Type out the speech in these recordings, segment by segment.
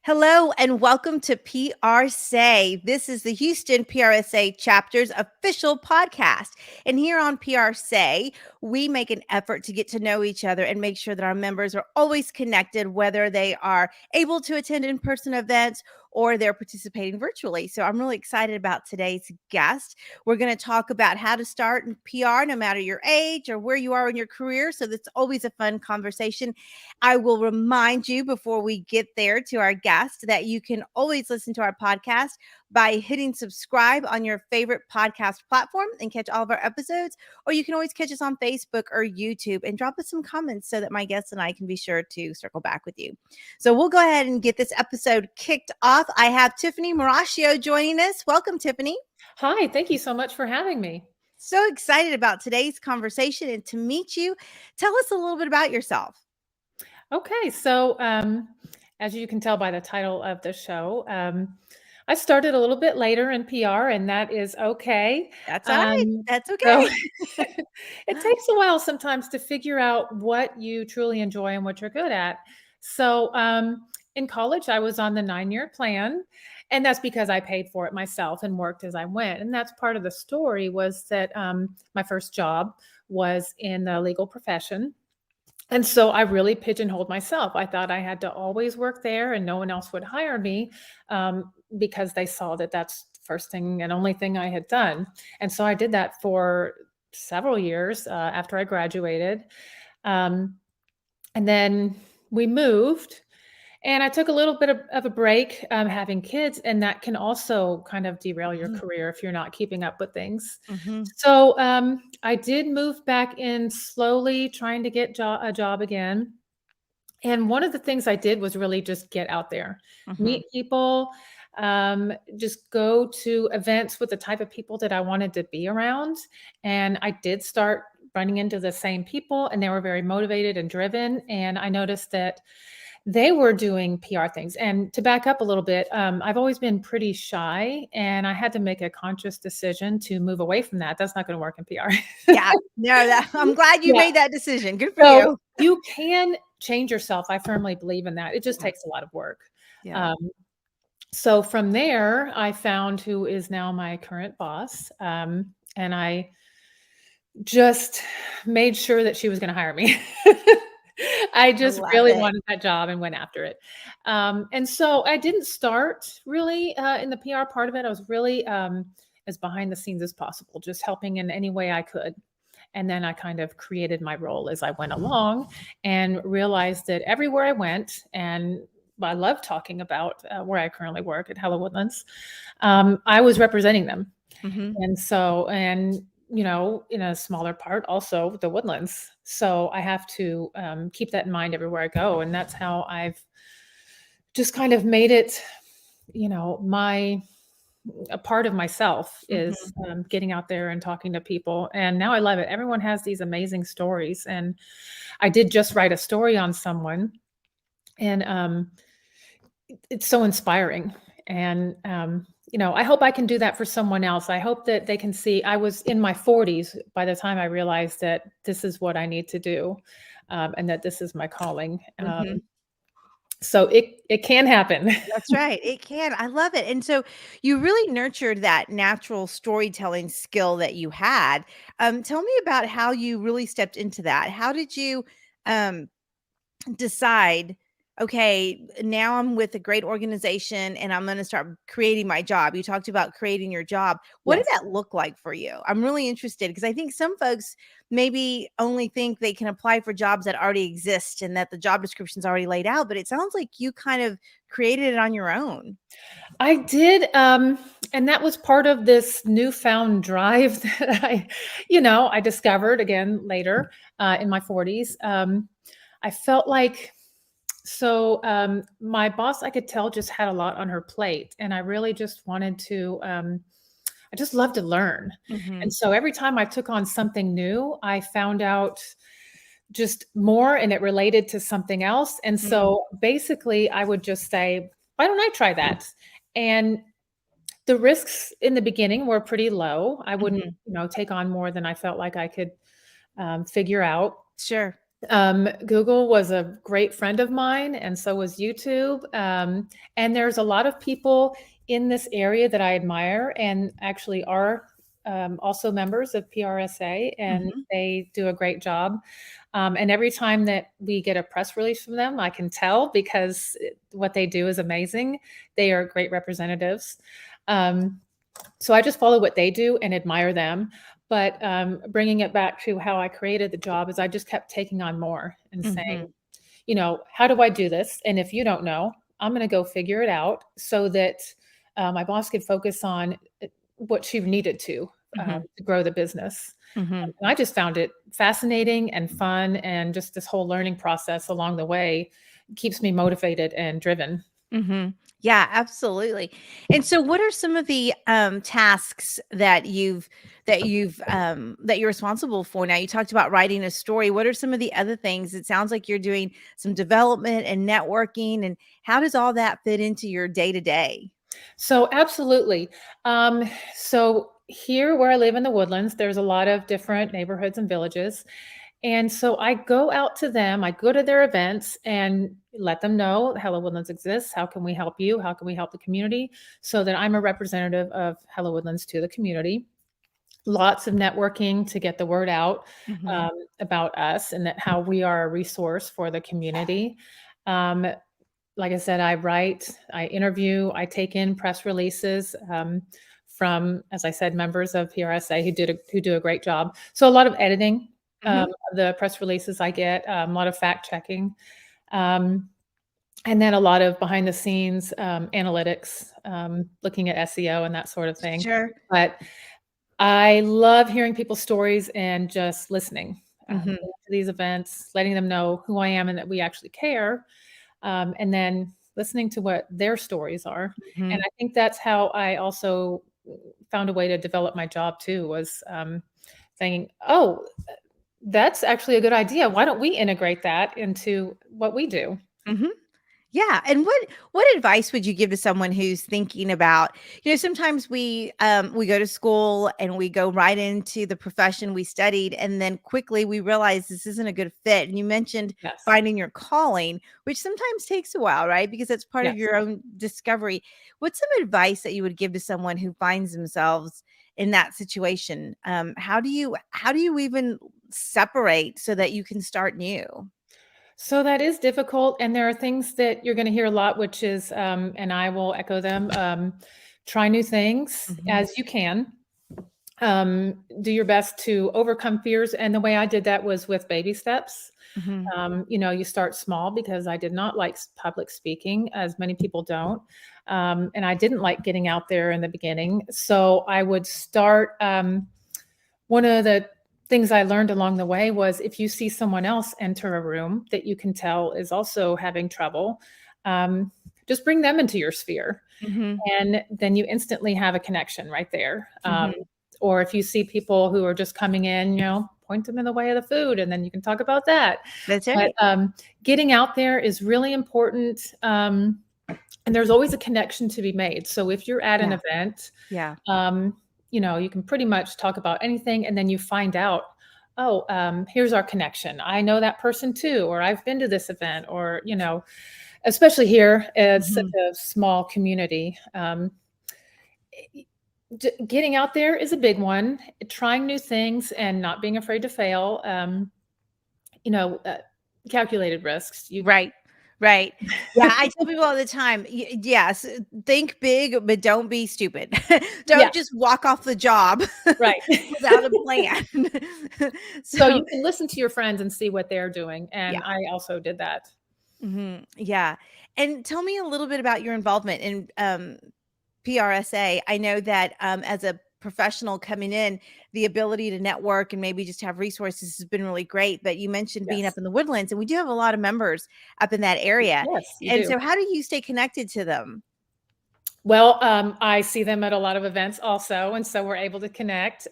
Hello and welcome to PRSay. This is the Houston PRSA chapter's official podcast. And here on PRSay, we make an effort to get to know each other and make sure that our members are always connected, whether they are able to attend in-person events or they're participating virtually. So I'm really excited about today's guest. We're going to talk about how to start in PR no matter your age or where you are in your career. So that's always a fun conversation. I will remind you before we get there to our guest that you can always listen to our podcast by hitting subscribe on your favorite podcast platform and catch all of our episodes. Or you can always catch us on Facebook or YouTube and drop us some comments so that my guests and I can be sure to circle back with you. So we'll go ahead and get this episode kicked off. I have Tiffany Marascio joining us. Welcome, Tiffany. Hi, thank you so much for having me. So excited about today's conversation and to meet you. Tell us a little bit about yourself. Okay, so as you can tell by the title of the show, I started a little bit later in PR, and that is okay. That's all right. That's So okay. it takes a while sometimes to figure out what you truly enjoy and what you're good at. So in college, I was on the 9-year plan, and that's because I paid for it myself and worked as I went. And that's part of the story was that my first job was in the legal profession. And so I really pigeonholed myself. I thought I had to always work there and no one else would hire me because they saw that that's the first thing and only thing I had done. And so I did that for several years after I graduated. And then we moved. And I took a little bit of a break having kids, and that can also kind of derail your career if you're not keeping up with things. So I did move back in slowly, trying to get a job again. And one of the things I did was really just get out there, meet people, just go to events with the type of people that I wanted to be around. And I did start running into the same people, and they were very motivated and driven. And I noticed that they were doing PR things. And to back up a little bit, I've always been pretty shy, and I had to make a conscious decision to move away from that. That's not going to work in PR. Yeah, no, I'm glad you made that decision. Good for So you. you can change yourself. I firmly believe in that. It just takes a lot of work. Yeah. So from there, I found who is now my current boss. And I just made sure that she was going to hire me. I just really wanted that job and went after it. And so I didn't start really in the PR part of it. I was really as behind the scenes as possible, just helping in any way I could. And then I kind of created my role as I went along and realized that everywhere I went, and I love talking about where I currently work at Hello Woodlands, I was representing them. And so, you know, in a smaller part, also the Woodlands. So I have to keep that in mind everywhere I go. And that's how I've just kind of made it, you know, a part of myself is getting out there and talking to people. And now I love it. Everyone has these amazing stories. And I did just write a story on someone, and it's so inspiring. And you know, I hope I can do that for someone else. I hope that they can see I was in my 40s by the time I realized that this is what I need to do, and that this is my calling. So it can happen. That's right. It can. I love it. And so you really nurtured that natural storytelling skill that you had. Tell me about how you really stepped into that. How did you decide, okay, now I'm with a great organization and I'm going to start creating my job? You talked about creating your job. What did that look like for you? I'm really interested because I think some folks maybe only think they can apply for jobs that already exist and that the job description's already laid out, but it sounds like you kind of created it on your own. I did. And that was part of this newfound drive that I discovered again later in my 40s. I felt like, my boss, I could tell, just had a lot on her plate. And I really just wanted to, I just love to learn. And so every time I took on something new, I found out just more and it related to something else. And so basically I would just say, why don't I try that? And the risks in the beginning were pretty low. I wouldn't, take on more than I felt like I could figure out. Sure. Google was a great friend of mine, and so was YouTube. And there's a lot of people in this area that I admire and actually are also members of PRSA, and Mhm. they do a great job. And every time that we get a press release from them, I can tell because what they do is amazing. They are great representatives. Um, so I just follow what they do and admire them. But bringing it back to how I created the job is I just kept taking on more and saying, Mhm. how do I do this? And if you don't know, I'm going to go figure it out so that my boss could focus on what she needed Mhm. to grow the business. Mhm. And I just found it fascinating and fun, and just this whole learning process along the way keeps me motivated and driven. Mhm. Yeah, absolutely. And so what are some of the tasks that that you're responsible for now? You talked about writing a story. What are some of the other things? It sounds like you're doing some development and networking, and how does all that fit into your day-to-day? So absolutely. So here where I live in the Woodlands, there's a lot of different neighborhoods and villages. And so I go out to them, I go to their events and let them know Hello Woodlands exists. How can we help you? How can we help the community? So that I'm a representative of Hello Woodlands to the community. Lots of networking to get the word out Mhm. about us and that how we are a resource for the community. Um, like I said, I write, I interview, I take in press releases from, as I said, members of PRSA who do a great job. So a lot of editing Mhm. of the press releases I get, a lot of fact checking, um, and then a lot of behind the scenes analytics, looking at SEO and that sort of thing. Sure. But I love hearing people's stories and just listening Mhm. to these events, letting them know who I am and that we actually care, and then listening to what their stories are. And Mhm. I think that's how I also found a way to develop my job too, was saying, oh, that's actually a good idea. Why don't we integrate that into what we do? Mhm. Yeah, and what advice would you give to someone who's thinking about, sometimes we go to school and we go right into the profession we studied, and then quickly we realize this isn't a good fit. And you mentioned Yes. finding your calling, which sometimes takes a while, right? Because it's part of Yes. your own discovery. What's some advice that you would give to someone who finds themselves in that situation? How do you even separate so that you can start new? So that is difficult. And there are things that you're going to hear a lot, which is, and I will echo them, try new things Mhm. as you can. Do your best to overcome fears. And the way I did that was with baby steps. Mhm. You start small because I did not like public speaking, as many people don't. And I didn't like getting out there in the beginning. So I would start. One of the things I learned along the way was if you see someone else enter a room that you can tell is also having trouble, um, just bring them into your sphere. Mhm. And then you instantly have a connection right there. Mhm. Or if you see people who are just coming in, point them in the way of the food, and then you can talk about that. That's But right. getting out there is really important. And there's always a connection to be made. So if you're at an Yeah. event, Yeah. um, you can pretty much talk about anything, and then you find out, oh, here's our connection. I know that person too, or I've been to this event, or especially here, it's such Mhm. a small community. Getting out there is a big one. Trying new things and not being afraid to fail. You know, uh, Calculated risks. You Right. Right. Yeah, I tell people all the time, yes, think big, but don't be stupid. Yeah, Don't just walk off the job right. without a plan. So So, you can listen to your friends and see what they're doing, yeah. and I also did that. Yeah. And tell me a little bit about your involvement in PRSA. I know that as a professional coming in, the ability to network and maybe just have resources has been really great. But you mentioned being up Yes. in the woodlands, and we do have a lot of members up in that area. Yes, you And do. so, how do you stay connected to them? Well, I see them at a lot of events also, and so we're able to connect.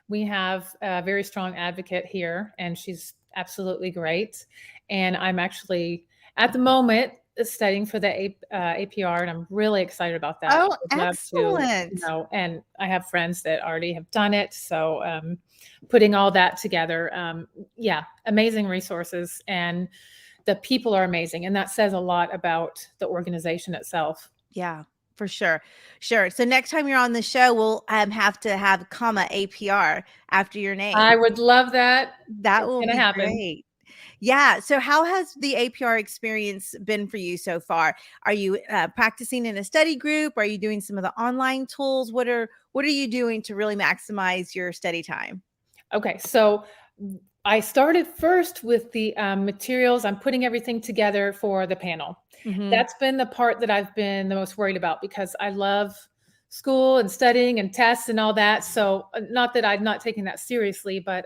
We have a very strong advocate here, and she's absolutely great. And I'm actually, at the moment, studying for the APR, and I'm really excited about that. Oh, I would love to, excellent. and I have friends that already have done it. So putting all that together, yeah, amazing resources, and the people are amazing. And that says a lot about the organization itself. Yeah, for sure. Sure. So next time you're on the show, we'll have to have comma APR after your I name. would love that. That It's will going to be happen. great. Yeah. So how has the APR experience been for you so far? Are you practicing in a study group? Are you doing some of the online tools? What are you doing to really maximize your study time? Okay, so I started first with the materials. I'm putting everything together for the panel. Hmm. That's been the part that I've been the most worried about because I love school and studying and tests and all that. So, not that I've not taken that seriously, but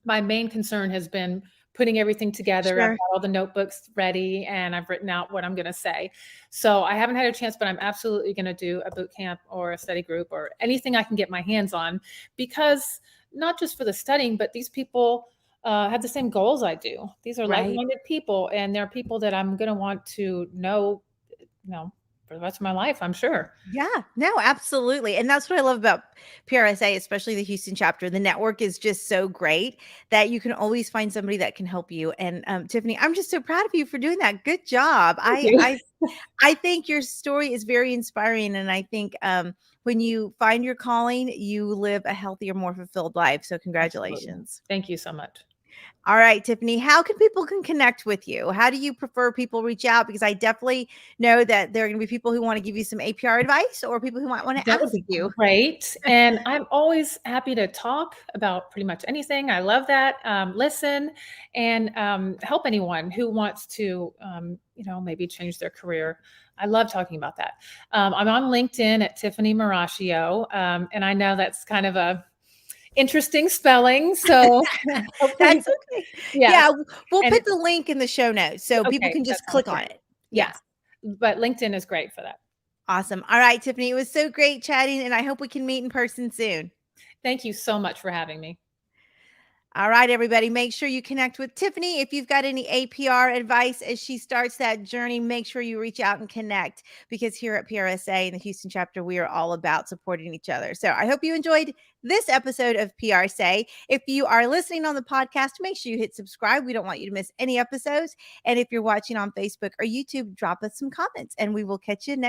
my main concern has been putting everything together. I've Sure. got all the notebooks ready and I've written out what I'm going to say. So I haven't had a chance, but I'm absolutely going to do a boot camp or a study group or anything I can get my hands on, because not just for the studying, but these people have the same goals I do. These are Right. like-minded people, and they're people that I'm going to want to know, for the rest of my life, I'm sure. Yeah, no, absolutely. And that's what I love about PRSA, especially the Houston chapter. The network is just so great that you can always find somebody that can help you. And Tiffany, I'm just so proud of you for doing that. Good job. Thank I you. I I think your story is very inspiring. And I think when you find your calling, you live a healthier, more fulfilled life. So Absolutely. congratulations. Thank you so much. All right, Tiffany, how can people can connect with you? How do you prefer people reach out? Because I definitely know that there are going to be people who want to give you some APR advice or people who might want to That would ask be you. great, and I'm always happy to talk about pretty much anything. I love that. Listen and help anyone who wants to, maybe change their career. I love talking about that. I'm on LinkedIn at Tiffany Marascio, and I know that's kind of a interesting spelling, so hopefully you That's can, okay. yeah, Yeah, we'll and put the link in the show notes so people okay, can that just sounds click on great. it. Yeah. Yes, but LinkedIn is great for that. Awesome. All right, Tiffany, it was so great chatting, and I hope we can meet in person soon. Thank you so much for having me. All right, everybody, make sure you connect with Tiffany. If you've got any APR advice as she starts that journey, make sure you reach out and connect because here at PRSA in the Houston chapter, we are all about supporting each other. So I hope you enjoyed this episode of PRSay. If you are listening on the podcast, make sure you hit subscribe. We don't want you to miss any episodes. And if you're watching on Facebook or YouTube, drop us some comments and we will catch you next.